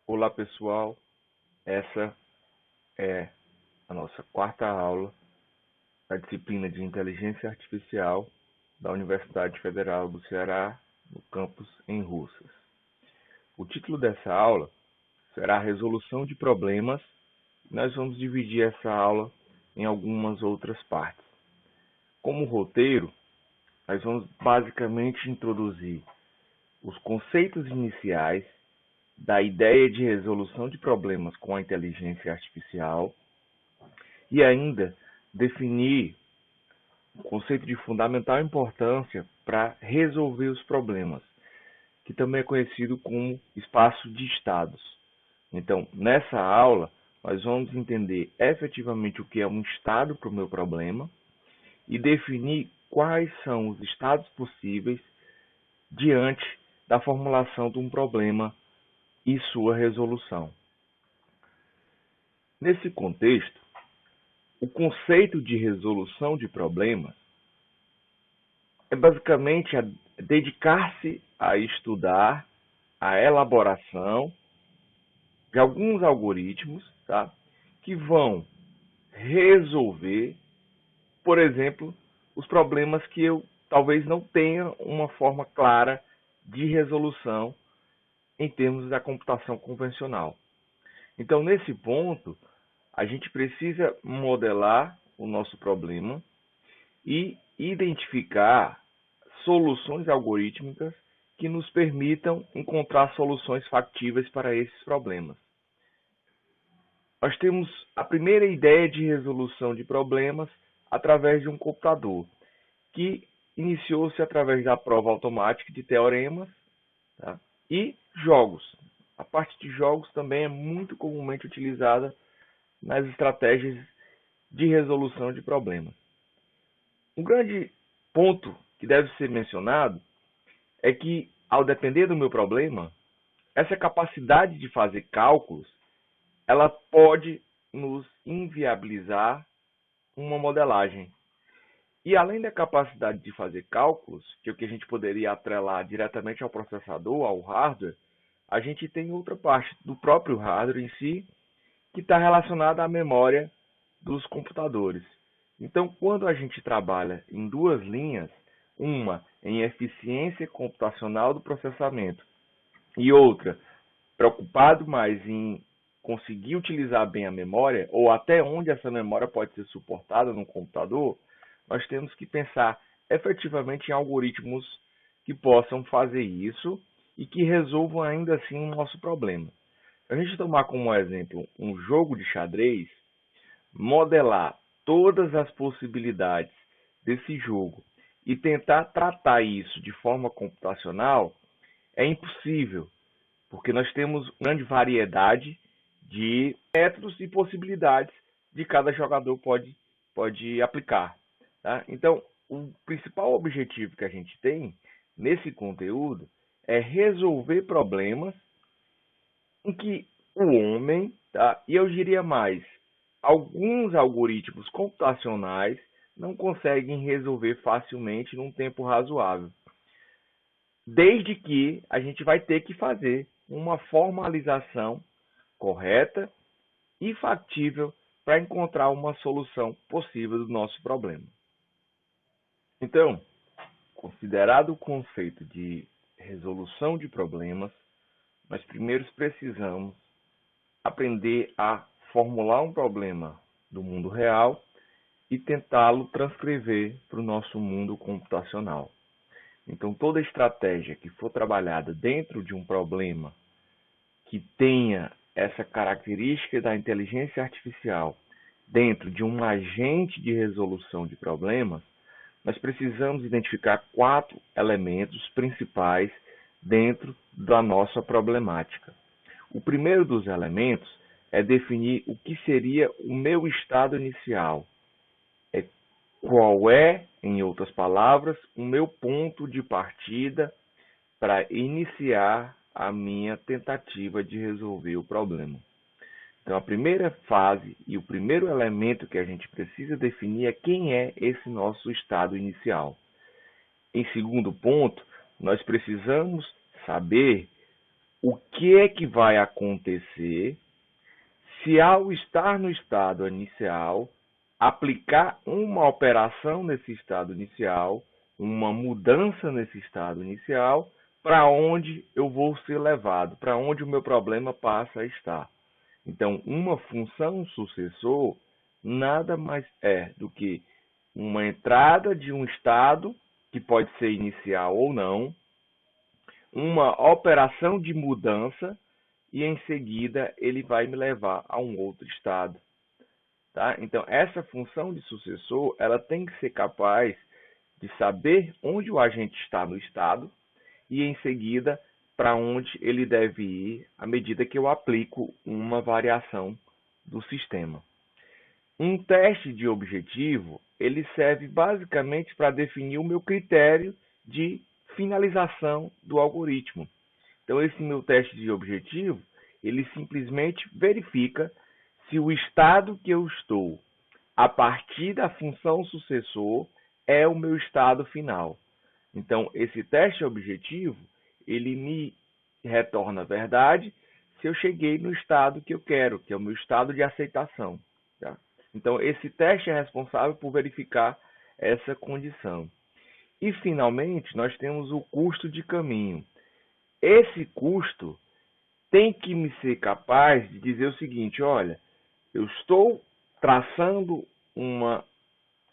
Olá pessoal, essa é a nossa quarta aula da disciplina de Inteligência Artificial da Universidade Federal do Ceará, no campus em Russas. O título dessa aula será Resolução de Problemas. Nós vamos dividir essa aula em algumas outras partes. Como roteiro, nós vamos basicamente introduzir os conceitos iniciais da ideia de resolução de problemas com a inteligência artificial e ainda definir o conceito de fundamental importância para resolver os problemas, que também é conhecido como espaço de estados. Então, nessa aula, nós vamos entender efetivamente o que é um estado para o meu problema e definir quais são os estados possíveis diante da formulação de um problema e sua resolução. Nesse contexto, o conceito de resolução de problemas é basicamente dedicar-se a estudar a elaboração de alguns algoritmos, tá, que vão resolver, por exemplo, os problemas que eu talvez não tenha uma forma clara de resolução em termos da computação convencional. Então, nesse ponto, a gente precisa modelar o nosso problema e identificar soluções algorítmicas que nos permitam encontrar soluções factíveis para esses problemas. Nós temos a primeira ideia de resolução de problemas através de um computador, que iniciou-se através da prova automática de teoremas, tá? E jogos. A parte de jogos também é muito comumente utilizada nas estratégias de resolução de problemas. Um grande ponto que deve ser mencionado é que, ao depender do meu problema, essa capacidade de fazer cálculos, ela pode nos inviabilizar uma modelagem. E além da capacidade de fazer cálculos, que é o que a gente poderia atrelar diretamente ao processador, ao hardware, a gente tem outra parte do próprio hardware em si, que está relacionada à memória dos computadores. Então, quando a gente trabalha em duas linhas, uma em eficiência computacional do processamento e outra preocupado mais em conseguir utilizar bem a memória, ou até onde essa memória pode ser suportada no computador, nós temos que pensar efetivamente em algoritmos que possam fazer isso e que resolvam ainda assim o nosso problema. Se a gente tomar como exemplo um jogo de xadrez, modelar todas as possibilidades desse jogo e tentar tratar isso de forma computacional é impossível, porque nós temos grande variedade de métodos e possibilidades de cada jogador pode aplicar. Tá? Então, o principal objetivo que a gente tem nesse conteúdo é resolver problemas em que o homem, tá? E eu diria mais, alguns algoritmos computacionais não conseguem resolver facilmente num tempo razoável. Desde que a gente vai ter que fazer uma formalização correta e factível para encontrar uma solução possível do nosso problema. Então, considerado o conceito de resolução de problemas, nós primeiro precisamos aprender a formular um problema do mundo real e tentá-lo transcrever para o nosso mundo computacional. Então, toda estratégia que for trabalhada dentro de um problema que tenha essa característica da inteligência artificial dentro de um agente de resolução de problemas, nós precisamos identificar 4 elementos principais dentro da nossa problemática. O primeiro dos elementos é definir o que seria o meu estado inicial. Qual é, em outras palavras, o meu ponto de partida para iniciar a minha tentativa de resolver o problema. Então, a primeira fase e o primeiro elemento que a gente precisa definir é quem é esse nosso estado inicial. Em segundo ponto, nós precisamos saber o que é que vai acontecer se, ao estar no estado inicial, aplicar uma operação nesse estado inicial, uma mudança nesse estado inicial, para onde eu vou ser levado, para onde o meu problema passa a estar. Então, uma função sucessor nada mais é do que uma entrada de um estado, que pode ser inicial ou não, uma operação de mudança e em seguida ele vai me levar a um outro estado. Tá? Então, essa função de sucessor, ela tem que ser capaz de saber onde o agente está no estado e em seguida para onde ele deve ir à medida que eu aplico uma variação do sistema. Um teste de objetivo, ele serve basicamente para definir o meu critério de finalização do algoritmo. Então, esse meu teste de objetivo, ele simplesmente verifica se o estado que eu estou a partir da função sucessor é o meu estado final. Então, esse teste objetivo, ele me retorna a verdade se eu cheguei no estado que eu quero, que é o meu estado de aceitação. Tá? Então, esse teste é responsável por verificar essa condição. E, finalmente, nós temos o custo de caminho. Esse custo tem que me ser capaz de dizer o seguinte: olha, eu estou traçando uma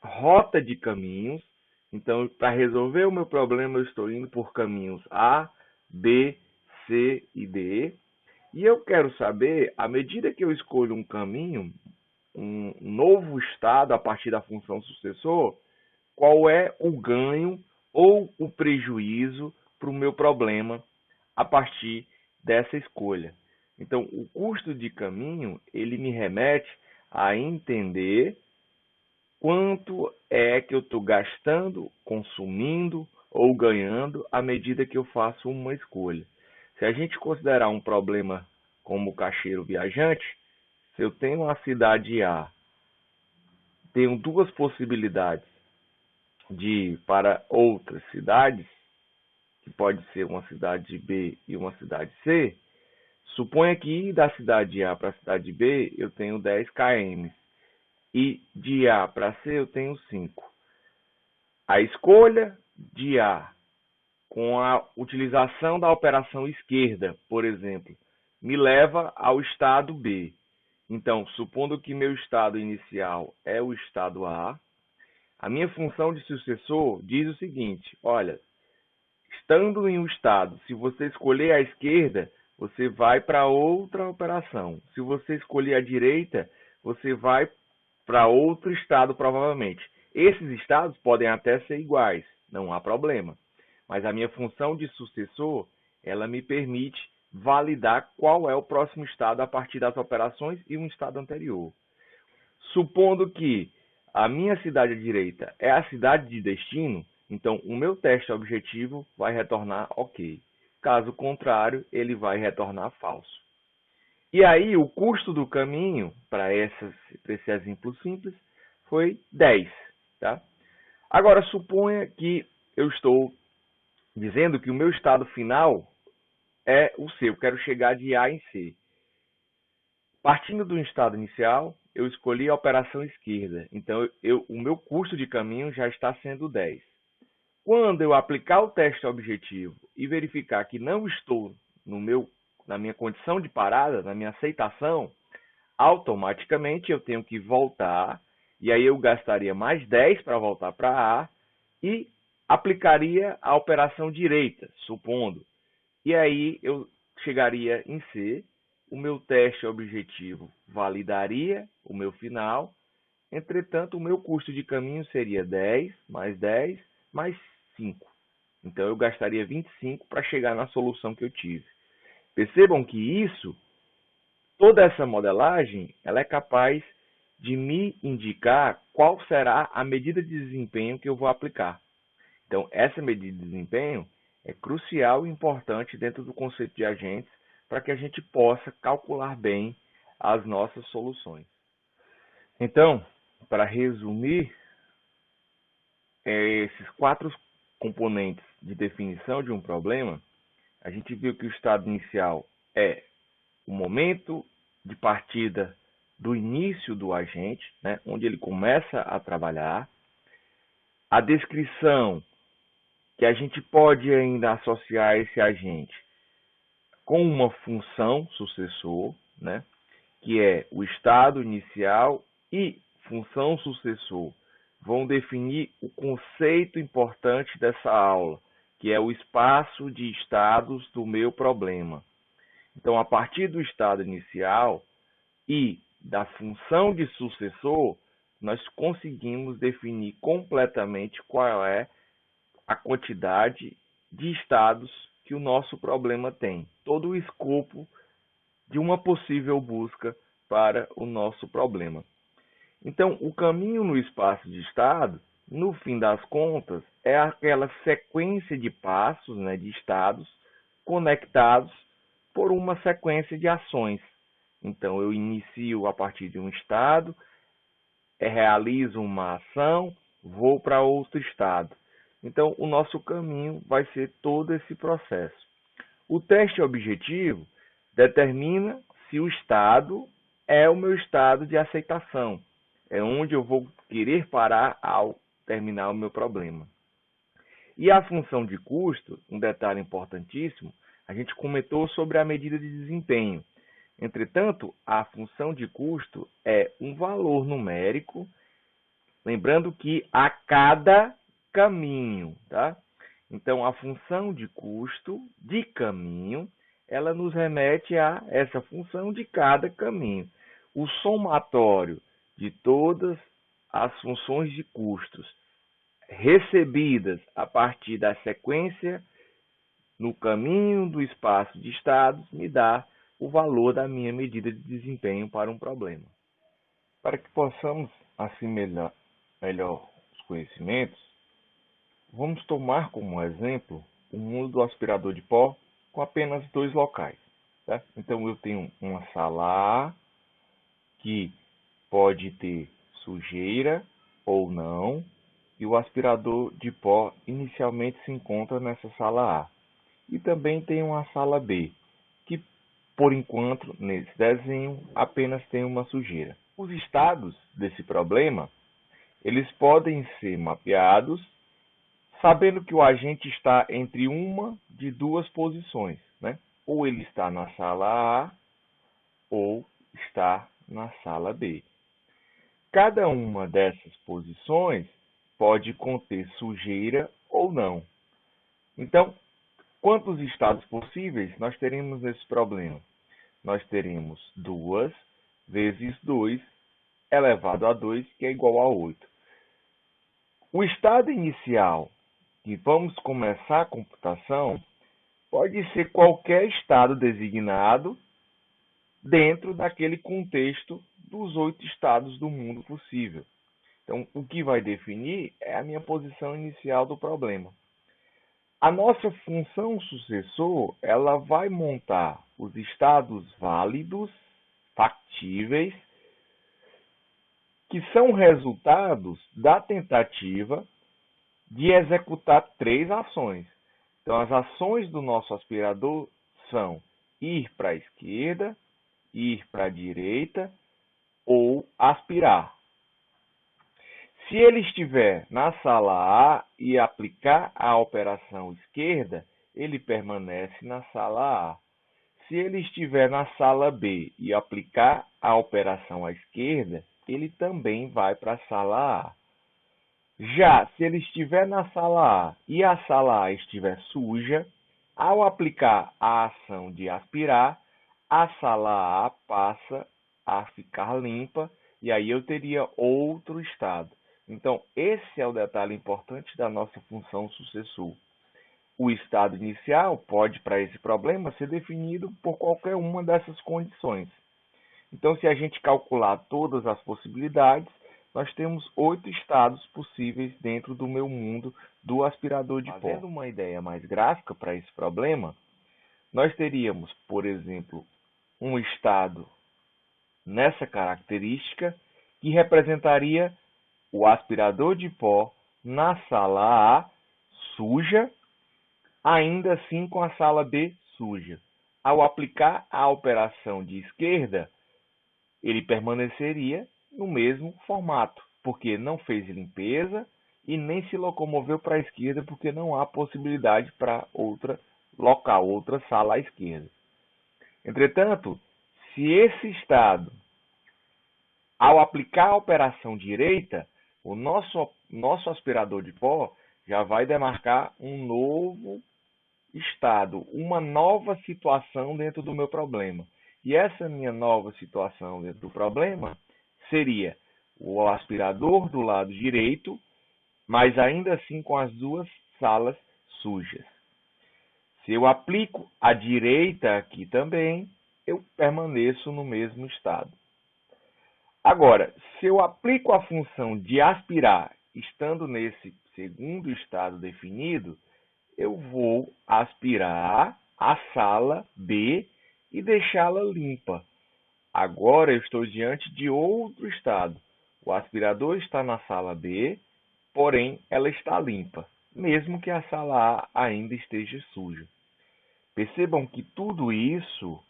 rota de caminhos, então para resolver o meu problema eu estou indo por caminhos A, B, C e D, e eu quero saber, à medida que eu escolho um caminho, um novo estado a partir da função sucessor, qual é o ganho ou o prejuízo para o meu problema a partir dessa escolha. Então, o custo de caminho, ele me remete a entender quanto é que eu estou gastando, consumindo ou ganhando à medida que eu faço uma escolha. Se a gente considerar um problema como o caixeiro viajante, se eu tenho uma cidade A, tenho duas possibilidades de ir para outras cidades, que pode ser uma cidade B e uma cidade C, suponha que da cidade A para a cidade B eu tenho 10 km e de A para C eu tenho 5. A escolha de A com a utilização da operação esquerda, por exemplo, me leva ao estado B. Então, supondo que meu estado inicial é o estado a minha função de sucessor diz o seguinte: olha, estando em um estado, se você escolher a esquerda, você vai para outra operação. Se você escolher a direita, você vai para outro estado, provavelmente. Esses estados podem até ser iguais, não há problema. Mas a minha função de sucessor, ela me permite validar qual é o próximo estado a partir das operações e um estado anterior. Supondo que a minha cidade à direita é a cidade de destino, então o meu teste objetivo vai retornar ok. Caso contrário, ele vai retornar falso. E aí, o custo do caminho, para esse exemplo simples, foi 10. Tá? Agora, suponha que eu estou dizendo que o meu estado final é o C. Eu quero chegar de A em C. Partindo do estado inicial, eu escolhi a operação esquerda. Então, o meu custo de caminho já está sendo 10. Quando eu aplicar o teste objetivo e verificar que não estou na minha condição de parada, na minha aceitação, automaticamente eu tenho que voltar, e aí eu gastaria mais 10 para voltar para A e aplicaria a operação direita, supondo. E aí eu chegaria em C, o meu teste objetivo validaria o meu final, entretanto o meu custo de caminho seria 10 mais 5. Então eu gastaria 25 para chegar na solução que eu tive. Percebam que toda essa modelagem, ela é capaz de me indicar qual será a medida de desempenho que eu vou aplicar. Então, essa medida de desempenho é crucial e importante dentro do conceito de agentes para que a gente possa calcular bem as nossas soluções. Então, para resumir, esses 4 componentes de definição de um problema, A gente viu que o estado inicial é o momento de partida do início do agente, né, onde ele começa a trabalhar. A descrição que a gente pode ainda associar esse agente com uma função sucessor, né, que é o estado inicial e função sucessor, vão definir o conceito importante dessa aula, que é o espaço de estados do meu problema. Então, a partir do estado inicial e da função de sucessor, nós conseguimos definir completamente qual é a quantidade de estados que o nosso problema tem, todo o escopo de uma possível busca para o nosso problema. Então, o caminho no espaço de estado, no fim das contas, é aquela sequência de passos, né, de estados conectados por uma sequência de ações. Então, eu inicio a partir de um estado, realizo uma ação, vou para outro estado. Então, o nosso caminho vai ser todo esse processo. O teste objetivo determina se o estado é o meu estado de aceitação. É onde eu vou querer parar ao terminar o meu problema. E a função de custo, um detalhe importantíssimo, a gente comentou sobre a medida de desempenho. Entretanto, a função de custo é um valor numérico, lembrando que a cada caminho, tá? Então, a função de custo de caminho, ela nos remete a essa função de cada caminho. O somatório de todas as funções de custos recebidas a partir da sequência no caminho do espaço de estados me dá o valor da minha medida de desempenho para um problema. Para que possamos assimilar melhor os conhecimentos, vamos tomar como exemplo o mundo do aspirador de pó com apenas 2 locais. Tá? Então, eu tenho uma sala A que pode ter sujeira ou não, e o aspirador de pó inicialmente se encontra nessa sala A. E também tem uma sala B, que por enquanto, nesse desenho, apenas tem uma sujeira. Os estados desse problema, eles podem ser mapeados sabendo que o agente está entre uma de 2 posições, né? Ou ele está na sala A ou está na sala B. Cada uma dessas posições pode conter sujeira ou não. Então, quantos estados possíveis nós teremos nesse problema? Nós teremos 2 vezes 2 elevado a 2, que é igual a 8. O estado inicial que vamos começar a computação pode ser qualquer estado designado dentro daquele contexto dos 8 estados do mundo possível. Então, o que vai definir é a minha posição inicial do problema. A nossa função sucessor, ela vai montar os estados válidos, factíveis, que são resultados da tentativa de executar 3 ações. Então, as ações do nosso aspirador são ir para a esquerda, ir para a direita ou aspirar. Se ele estiver na sala A e aplicar a operação esquerda, ele permanece na sala A. Se ele estiver na sala B e aplicar a operação à esquerda, ele também vai para a sala A. Já se ele estiver na sala A e a sala A estiver suja, ao aplicar a ação de aspirar, a sala A passa a ficar limpa e aí eu teria outro estado. Então, esse é o detalhe importante da nossa função sucessor. O estado inicial pode, para esse problema, ser definido por qualquer uma dessas condições. Então, se a gente calcular todas as possibilidades, nós temos 8 estados possíveis dentro do meu mundo do aspirador de pó. Fazendo uma ideia mais gráfica para esse problema, nós teríamos, por exemplo, um estado nessa característica que representaria o aspirador de pó na sala A suja ainda assim com a sala B suja. Ao aplicar a operação de esquerda, ele permaneceria no mesmo formato, porque não fez limpeza e nem se locomoveu para a esquerda, porque não há possibilidade para outra local, outra sala à esquerda. Entretanto, se esse estado, ao aplicar a operação direita, o nosso aspirador de pó já vai demarcar um novo estado, uma nova situação dentro do meu problema. E essa minha nova situação dentro do problema seria o aspirador do lado direito, mas ainda assim com as duas salas sujas. Se eu aplico a direita aqui também, eu permaneço no mesmo estado. Agora, se eu aplico a função de aspirar, estando nesse segundo estado definido, eu vou aspirar a sala B e deixá-la limpa. Agora eu estou diante de outro estado. O aspirador está na sala B, porém ela está limpa, mesmo que a sala A ainda esteja suja. Percebam que tudo isso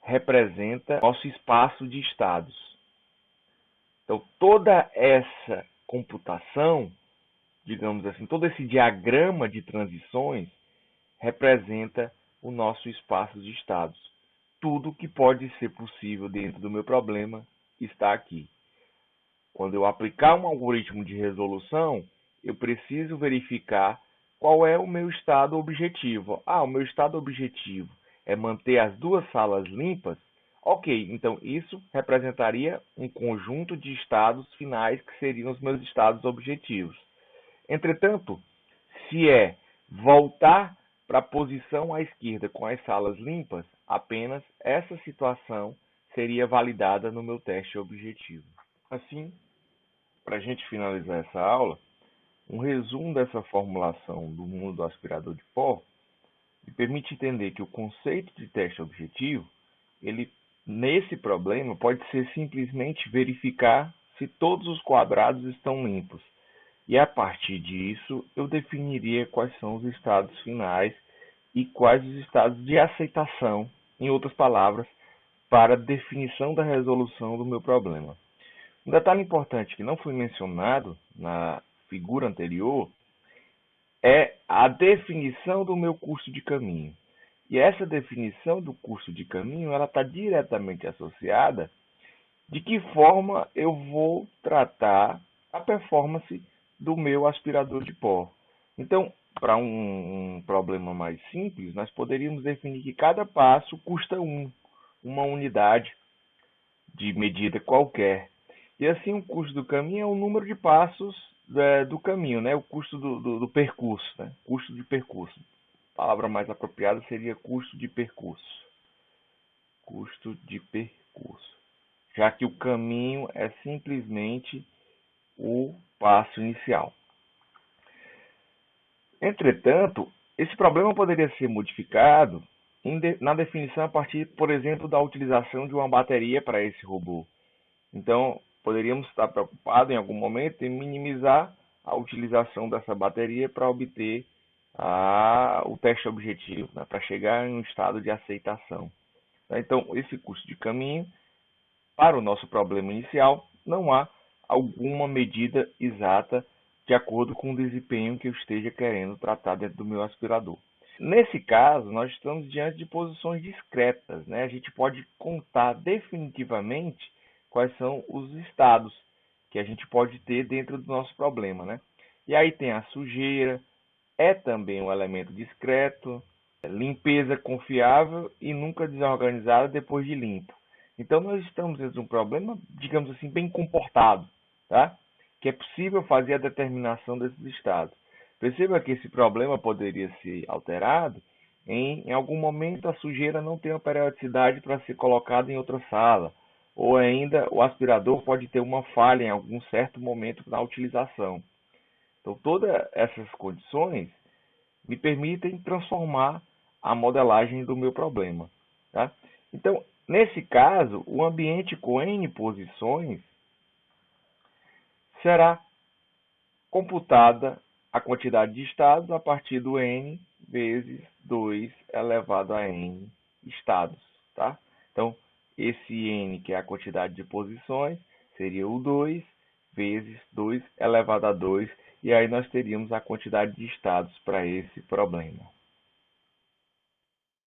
representa nosso espaço de estados. Então, toda essa computação, digamos assim, todo esse diagrama de transições representa o nosso espaço de estados. Tudo que pode ser possível dentro do meu problema está aqui. Quando eu aplicar um algoritmo de resolução, eu preciso verificar qual é o meu estado objetivo. O meu estado objetivo é manter as duas salas limpas. Ok, então isso representaria um conjunto de estados finais que seriam os meus estados objetivos. Entretanto, se é voltar para a posição à esquerda com as salas limpas, apenas essa situação seria validada no meu teste objetivo. Assim, para a gente finalizar essa aula, um resumo dessa formulação do mundo do aspirador de pó me permite entender que o conceito de teste objetivo, ele, nesse problema, pode ser simplesmente verificar se todos os quadrados estão limpos. E a partir disso, eu definiria quais são os estados finais e quais os estados de aceitação, em outras palavras, para a definição da resolução do meu problema. Um detalhe importante que não foi mencionado na figura anterior é a definição do meu custo de caminho. E essa definição do custo de caminho ela está diretamente associada de que forma eu vou tratar a performance do meu aspirador de pó. Então, para um problema mais simples, nós poderíamos definir que cada passo custa uma unidade de medida qualquer. E assim, o custo do caminho é o número de passos do caminho, né? O custo do percurso, né? Custo de percurso. A palavra mais apropriada seria custo de percurso. Custo de percurso. Já que o caminho é simplesmente o passo inicial. Entretanto, esse problema poderia ser modificado na definição a partir, por exemplo, da utilização de uma bateria para esse robô. Então, poderíamos estar preocupados em algum momento em minimizar a utilização dessa bateria para obter o teste objetivo, né, para chegar em um estado de aceitação. Então, esse custo de caminho, para o nosso problema inicial, não há alguma medida exata de acordo com o desempenho que eu esteja querendo tratar dentro do meu aspirador. Nesse caso, nós estamos diante de posições discretas, né? A gente pode contar definitivamente quais são os estados que a gente pode ter dentro do nosso problema, né? E aí tem a sujeira, é também um elemento discreto, limpeza confiável e nunca desorganizada depois de limpo. Então nós estamos dentro de um problema, digamos assim, bem comportado, tá? Que é possível fazer a determinação desses estados. Perceba que esse problema poderia ser alterado em algum momento a sujeira não tem uma periodicidade para ser colocada em outra sala, ou ainda o aspirador pode ter uma falha em algum certo momento na utilização. Então, todas essas condições me permitem transformar a modelagem do meu problema. Tá? Então, nesse caso, o ambiente com N posições será computada a quantidade de estados a partir do N vezes 2 elevado a n estados, tá? Então, esse n, que é a quantidade de posições, seria o 2 vezes 2 elevado a 2, e aí nós teríamos a quantidade de estados para esse problema.